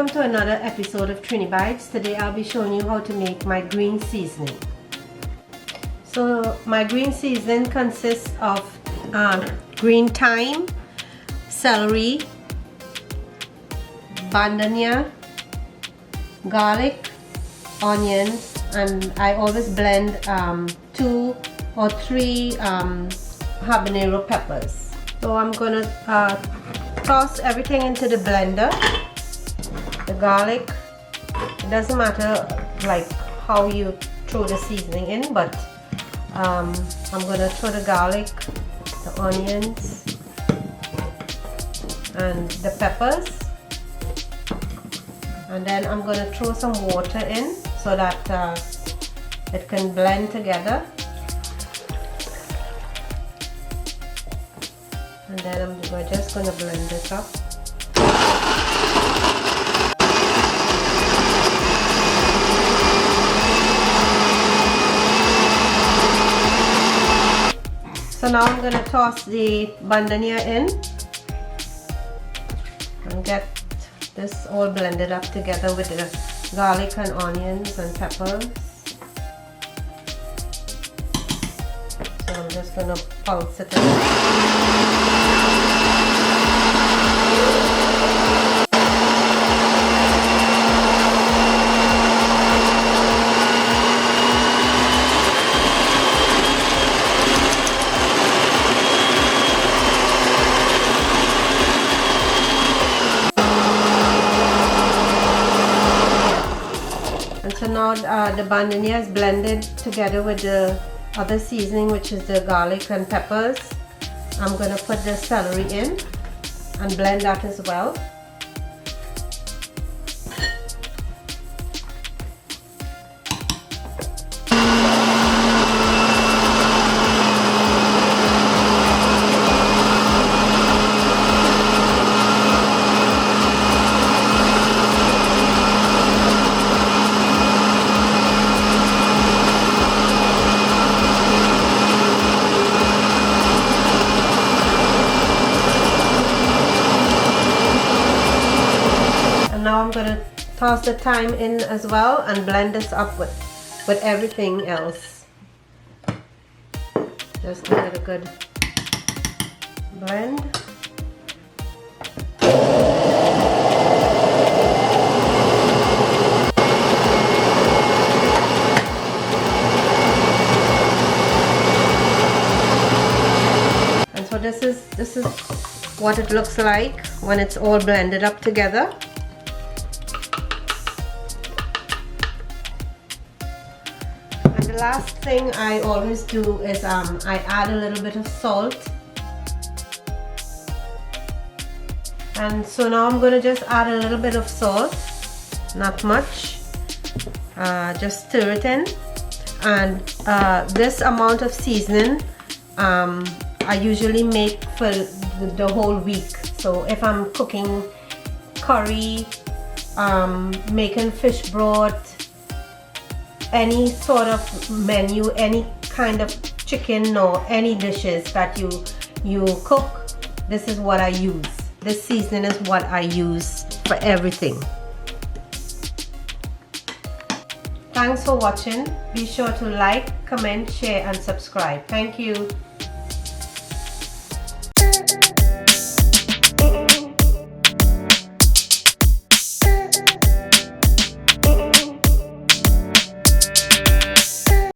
welcome to another episode of Trini Bites. Today I'll be showing you how to make my green seasoning. So my green seasoning consists of green thyme, celery, bandania, garlic, onions, and I always blend 2 or 3 habanero peppers. So I'm gonna toss everything into the blender. The garlic, it doesn't matter like how you throw the seasoning in, but I'm gonna throw the garlic, the onions, and the peppers, and then I'm gonna throw some water in so that it can blend together. And then we're just gonna blend it up. So now I'm going to toss the bandania in and get this all blended up together with the garlic and onions and peppers. So I'm just going to pulse it in. So now the bandania is blended together with the other seasoning, which is the garlic and peppers. I'm going to put the celery in and blend that as well. Now I'm going to toss the thyme in as well and blend this up with everything else. Just give it a good blend. And so this is what it looks like when it's all blended up together. The last thing I always do is I add a little bit of salt, and so now I'm going to just add a little bit of salt, not much, just stir it in. And this amount of seasoning I usually make for the whole week. So if I'm cooking curry, making fish broth, any sort of menu, any kind of chicken or any dishes that you cook, this is what I use. This seasoning is what I use for everything. Thanks for watching. Be sure to like, comment, share and subscribe. Thank you.